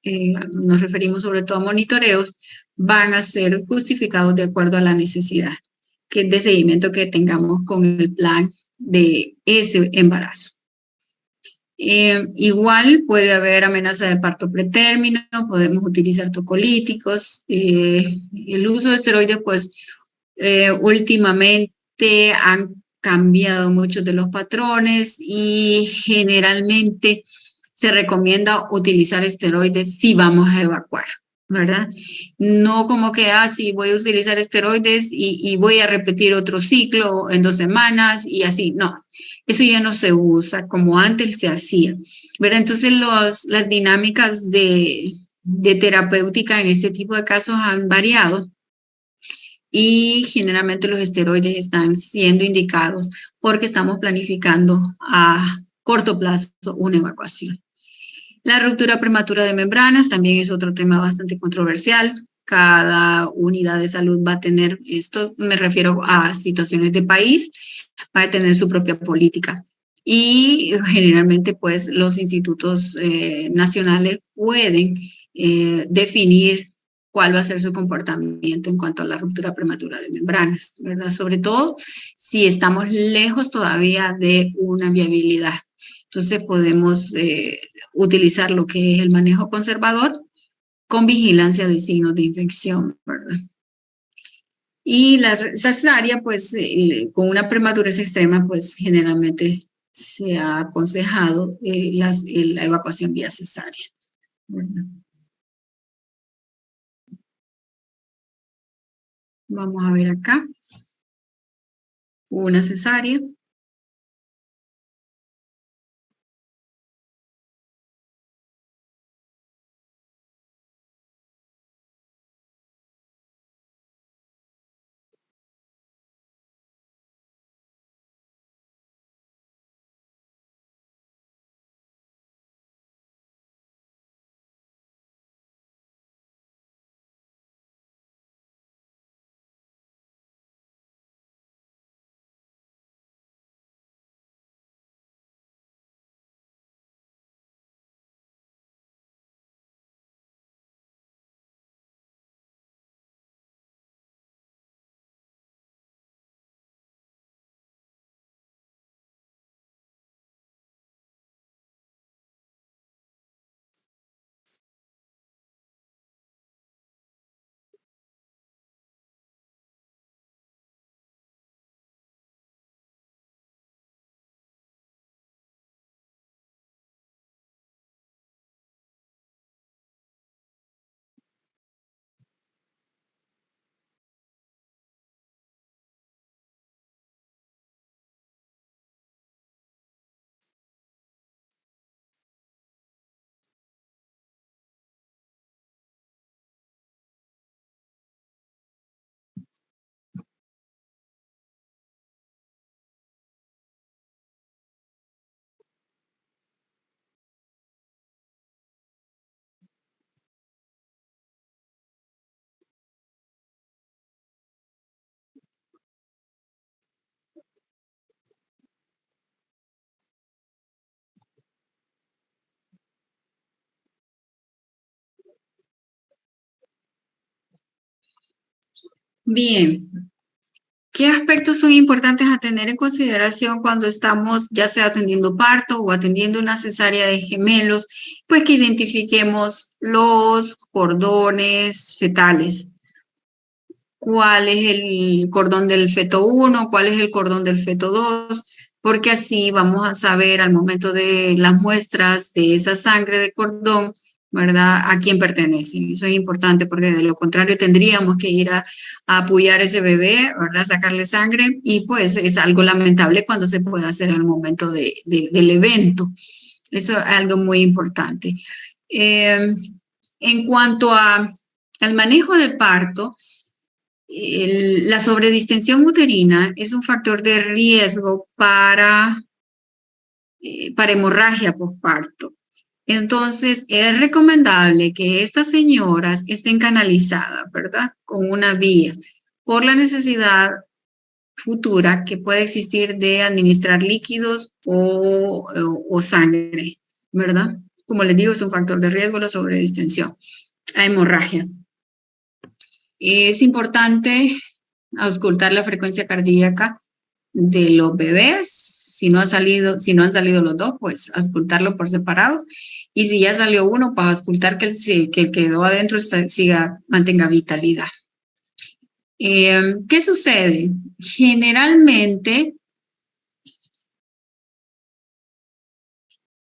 Speaker 1: nos referimos sobre todo a monitoreos, van a ser justificados de acuerdo a la necesidad de seguimiento que tengamos con el plan de ese embarazo. Igual puede haber amenaza de parto pretérmino, podemos utilizar tocolíticos. El uso de esteroides, pues, últimamente han cambiado muchos de los patrones y generalmente se recomienda utilizar esteroides si vamos a evacuar, ¿verdad? No como que, sí, voy a utilizar esteroides y voy a repetir otro ciclo en 2 semanas y así, no. Eso ya no se usa como antes se hacía, ¿verdad? Entonces las dinámicas de terapéutica en este tipo de casos han variado y generalmente los esteroides están siendo indicados porque estamos planificando a corto plazo una evacuación. La ruptura prematura de membranas también es otro tema bastante controversial. Cada unidad de salud va a tener, esto me refiero a situaciones de país, va a tener su propia política. Y generalmente, pues, los institutos nacionales pueden definir cuál va a ser su comportamiento en cuanto a la ruptura prematura de membranas, ¿verdad? Sobre todo si estamos lejos todavía de una viabilidad. Entonces podemos utilizar lo que es el manejo conservador con vigilancia de signos de infección, ¿verdad? Y la cesárea, pues, con una premadurez extrema, pues, generalmente se ha aconsejado la evacuación vía cesárea, ¿verdad? Vamos a ver acá. Una cesárea. Bien. ¿Qué aspectos son importantes a tener en consideración cuando estamos ya sea atendiendo parto o atendiendo una cesárea de gemelos? Pues que identifiquemos los cordones fetales. ¿Cuál es el cordón del feto 1? ¿Cuál es el cordón del feto 2? Porque así vamos a saber al momento de las muestras de esa sangre de cordón, ¿verdad? A quién pertenece. Eso es importante porque de lo contrario tendríamos que ir a apoyar a ese bebé, ¿verdad? Sacarle sangre y pues es algo lamentable cuando se puede hacer en el momento del evento. Eso es algo muy importante. En cuanto al manejo del parto, la sobredistensión uterina es un factor de riesgo para hemorragia postparto. Entonces, es recomendable que estas señoras estén canalizadas, ¿verdad? Con una vía, por la necesidad futura que puede existir de administrar líquidos o sangre, ¿verdad? Como les digo, es un factor de riesgo la sobredistensión a hemorragia. Es importante auscultar la frecuencia cardíaca de los bebés. Si no han salido los dos, pues auscultarlo por separado. Y si ya salió uno, pues auscultar que el quedó adentro mantenga vitalidad. ¿Qué sucede? Generalmente,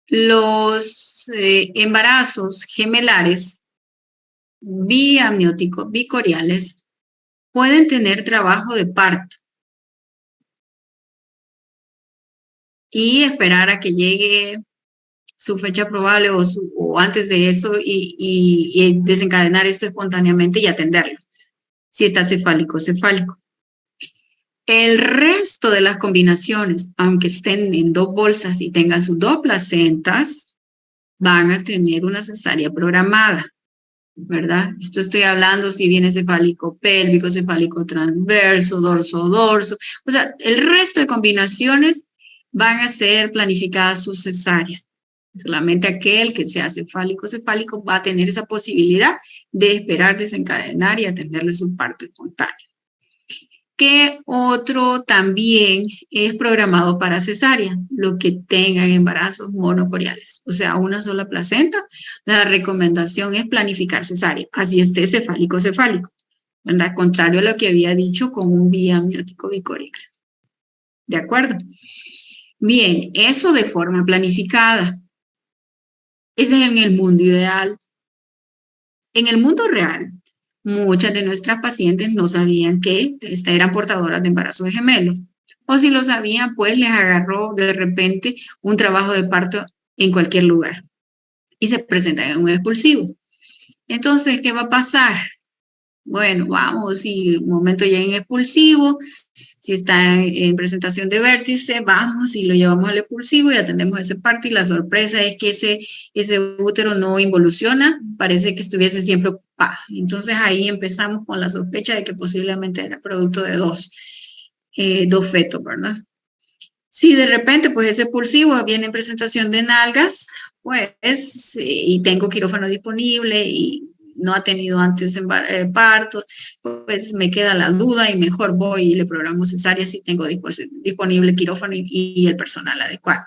Speaker 1: los embarazos gemelares biamnióticos, bicoriales, pueden tener trabajo de parto y esperar a que llegue su fecha probable o antes de eso y desencadenar esto espontáneamente y atenderlo, si está cefálico. El resto de las combinaciones, aunque estén en dos bolsas y tengan sus dos placentas, van a tener una cesárea programada, ¿verdad? Esto estoy hablando si viene cefálico pélvico, cefálico transverso, dorso. O sea, el resto de combinaciones van a ser planificadas sus cesáreas. Solamente aquel que sea cefálico va a tener esa posibilidad de esperar desencadenar y atenderle su parto espontáneo. ¿Qué otro también es programado para cesárea? Lo que tengan embarazos monocoriales, o sea, una sola placenta. La recomendación es planificar cesárea, así esté cefálico, ¿verdad? Contrario a lo que había dicho con un biamniótico bicorial. ¿De acuerdo? Bien, eso de forma planificada. Ese es en el mundo ideal. En el mundo real, muchas de nuestras pacientes no sabían que eran portadoras de embarazo de gemelo. O si lo sabían, pues les agarró de repente un trabajo de parto en cualquier lugar y se presentan en un expulsivo. Entonces, ¿qué va a pasar? Bueno, vamos, si un momento ya en expulsivo, si está en presentación de vértice, vamos y lo llevamos al expulsivo y atendemos ese parto y la sorpresa es que ese útero no involuciona, parece que estuviese siempre ocupado. Entonces ahí empezamos con la sospecha de que posiblemente era producto de dos fetos, ¿verdad? Si de repente pues ese expulsivo viene en presentación de nalgas, pues y tengo quirófano disponible y no ha tenido antes parto, pues me queda la duda y mejor voy y le programo cesárea si tengo disponible quirófano y el personal adecuado.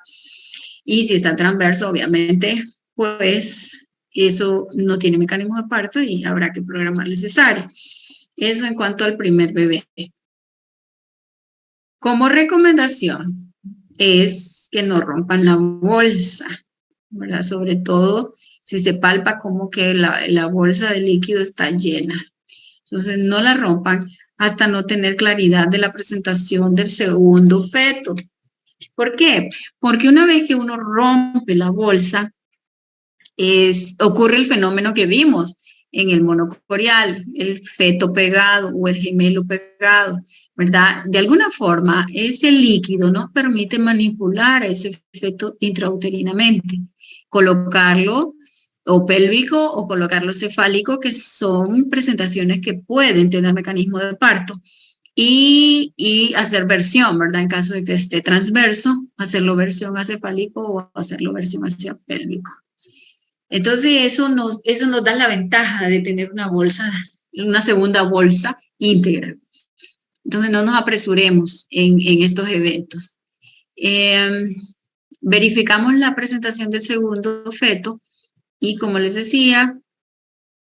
Speaker 1: Y si está transverso, obviamente, pues eso no tiene mecanismo de parto y habrá que programarle cesárea. Eso en cuanto al primer bebé. Como recomendación es que no rompan la bolsa, ¿verdad? Sobre todo si se palpa como que la bolsa de líquido está llena. Entonces, no la rompan hasta no tener claridad de la presentación del segundo feto. ¿Por qué? Porque una vez que uno rompe la bolsa, ocurre el fenómeno que vimos en el monocorial, el feto pegado o el gemelo pegado, ¿verdad? De alguna forma, ese líquido nos permite manipular a ese feto intrauterinamente, colocarlo o pélvico o colocarlo cefálico, que son presentaciones que pueden tener mecanismo de parto. Y hacer versión, ¿verdad? En caso de que esté transverso, hacerlo versión hacia cefálico o hacerlo versión hacia pélvico. Entonces, eso nos da la ventaja de tener una bolsa, una segunda bolsa íntegra. Entonces no nos apresuremos en estos eventos. Verificamos la presentación del segundo feto y, como les decía,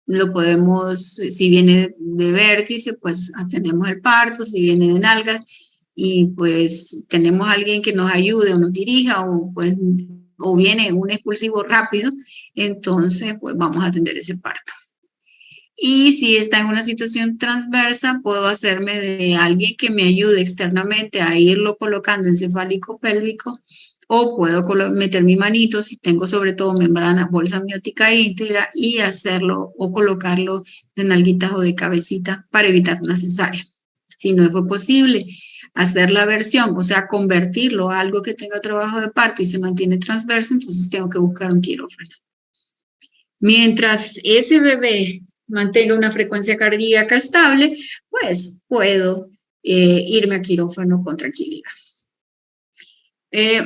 Speaker 1: lo podemos, si viene de vértice, pues atendemos el parto, si viene de nalgas, y pues tenemos a alguien que nos ayude o nos dirija, o, pues, o viene un expulsivo rápido, entonces pues vamos a atender ese parto. Y si está en una situación transversa, puedo hacerme de alguien que me ayude externamente a irlo colocando encefálico pélvico, o puedo meter mi manito, si tengo sobre todo membrana, bolsa amniótica íntegra, y hacerlo o colocarlo de nalguitas o de cabecita para evitar una cesárea. Si no fue posible hacer la versión, o sea, convertirlo a algo que tenga trabajo de parto y se mantiene transverso, entonces tengo que buscar un quirófano. Mientras ese bebé mantenga una frecuencia cardíaca estable, pues puedo irme a quirófano con tranquilidad.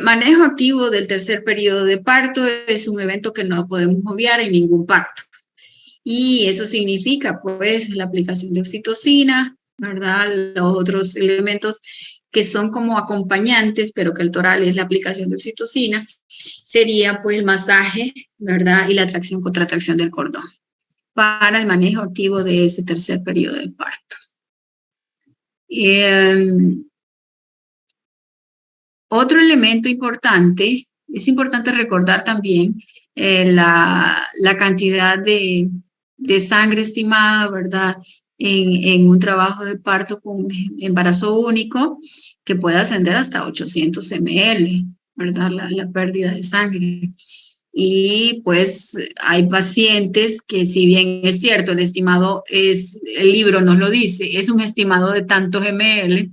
Speaker 1: Manejo activo del tercer periodo de parto es un evento que no podemos obviar en ningún parto. Y eso significa, pues, la aplicación de oxitocina, ¿verdad? Los otros elementos que son como acompañantes, pero que el toral es la aplicación de oxitocina, sería, pues, el masaje, ¿verdad? Y la tracción contra tracción del cordón para el manejo activo de ese tercer periodo de parto. Otro elemento importante, es importante recordar también la cantidad de sangre estimada, ¿verdad? En un trabajo de parto con embarazo único, que puede ascender hasta 800 ml, ¿verdad? La pérdida de sangre. Y pues hay pacientes que, si bien es cierto, el estimado es, el libro nos lo dice, es un estimado de tantos ml,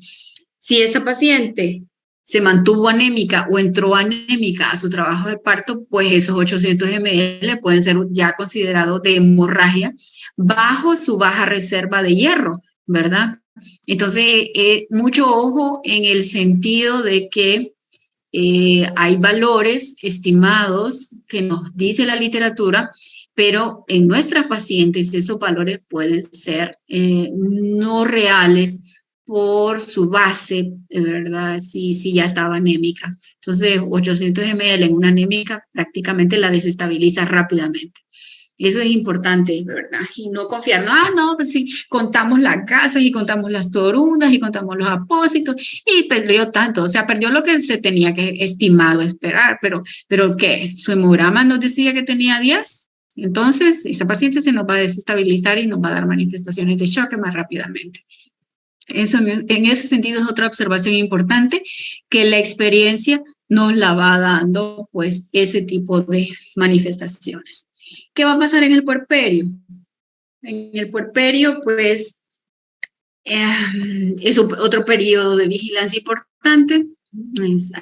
Speaker 1: si esa paciente se mantuvo anémica o entró anémica a su trabajo de parto, pues esos 800 ml pueden ser ya considerados de hemorragia bajo su baja reserva de hierro, ¿verdad? Entonces, mucho ojo en el sentido de que hay valores estimados que nos dice la literatura, pero en nuestras pacientes esos valores pueden ser no reales por su base, ¿verdad? Si ya estaba anémica. Entonces, 800 ml en una anémica prácticamente la desestabiliza rápidamente. Eso es importante, ¿verdad? Y no confiar, no, pues sí, contamos las gasas y contamos las torundas y contamos los apósitos y perdió tanto, o sea, perdió lo que se tenía que estimado esperar, pero ¿qué? Su hemograma nos decía que tenía 10, entonces esa paciente se nos va a desestabilizar y nos va a dar manifestaciones de shock más rápidamente. Eso, en ese sentido, es otra observación importante, que la experiencia nos la va dando, pues, ese tipo de manifestaciones. ¿Qué va a pasar en el puerperio? En el puerperio, pues, es otro periodo de vigilancia importante.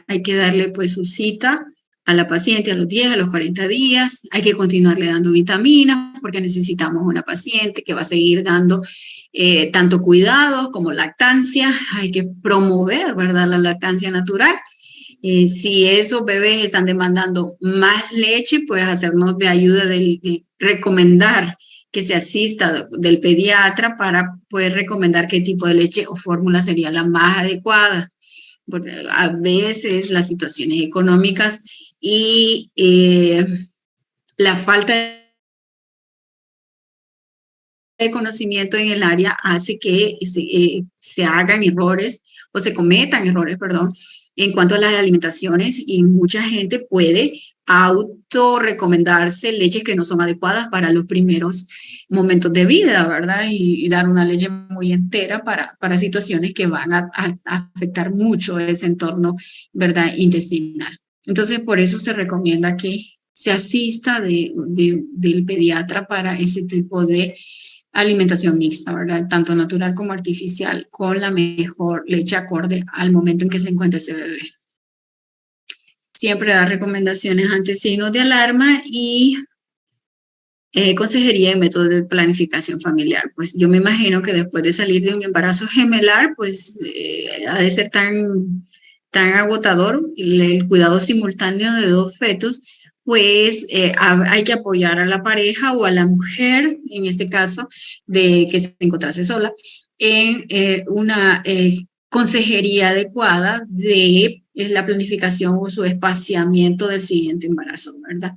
Speaker 1: Hay que darle, pues, su cita a la paciente a los 10, a los 40 días. Hay que continuarle dando vitaminas porque necesitamos una paciente que va a seguir dando tanto cuidados como lactancia. Hay que promover, ¿verdad?, la lactancia natural. Si esos bebés están demandando más leche, pues hacernos de ayuda de recomendar que se asista del pediatra para poder recomendar qué tipo de leche o fórmula sería la más adecuada. Porque a veces las situaciones económicas y la falta de conocimiento en el área hace que se hagan errores o se cometan errores, perdón, en cuanto a las alimentaciones, y mucha gente puede autorrecomendarse leches que no son adecuadas para los primeros momentos de vida, ¿verdad? Y dar una leche muy entera para situaciones que van a afectar mucho ese entorno, ¿verdad?, intestinal. Entonces, por eso se recomienda que se asista del pediatra para ese tipo de alimentación mixta, ¿verdad? Tanto natural como artificial, con la mejor leche acorde al momento en que se encuentra ese bebé. Siempre dar recomendaciones ante signos de alarma y consejería de métodos de planificación familiar. Pues yo me imagino que después de salir de un embarazo gemelar, pues ha de ser tan agotador el cuidado simultáneo de dos fetos, pues hay que apoyar a la pareja o a la mujer, en este caso, de que se encontrase sola, en una consejería adecuada de la planificación o su espaciamiento del siguiente embarazo, ¿verdad?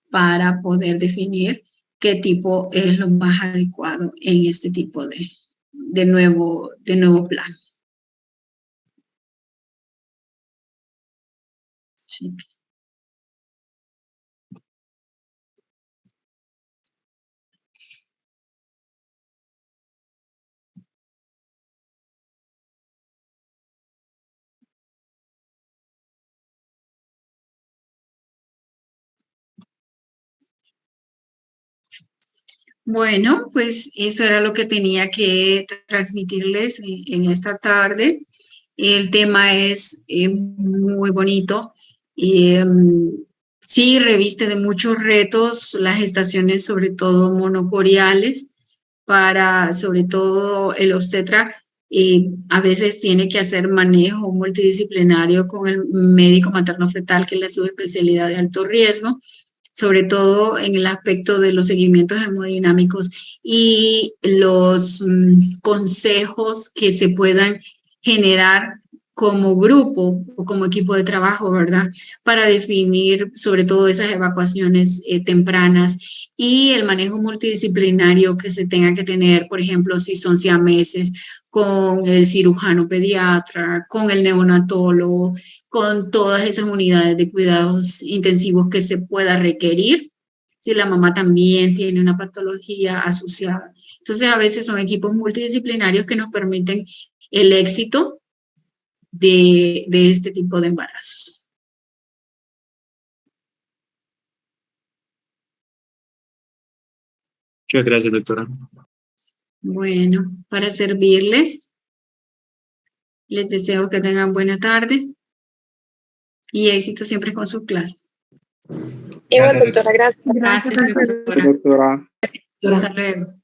Speaker 1: Para poder definir qué tipo es lo más adecuado en este tipo de nuevo plan. Sí. Bueno, pues eso era lo que tenía que transmitirles en esta tarde. El tema es muy bonito y sí reviste de muchos retos las gestaciones, sobre todo monocoriales, para sobre todo el obstetra. A veces tiene que hacer manejo multidisciplinario con el médico materno-fetal, que es la subespecialidad de alto riesgo, sobre todo en el aspecto de los seguimientos hemodinámicos y los consejos que se puedan generar como grupo o como equipo de trabajo, ¿verdad? Para definir sobre todo esas evacuaciones tempranas y el manejo multidisciplinario que se tenga que tener, por ejemplo, si son siameses, con el cirujano pediatra, con el neonatólogo, con todas esas unidades de cuidados intensivos que se pueda requerir, si la mamá también tiene una patología asociada. Entonces, a veces son equipos multidisciplinarios que nos permiten el éxito de este tipo de embarazos.
Speaker 2: Muchas gracias, doctora.
Speaker 1: Bueno, para servirles, les deseo que tengan buena tarde y éxito siempre con su clase.
Speaker 3: Igual, doctora, gracias.
Speaker 1: Gracias, doctora.
Speaker 2: Doctora.
Speaker 1: Hasta luego.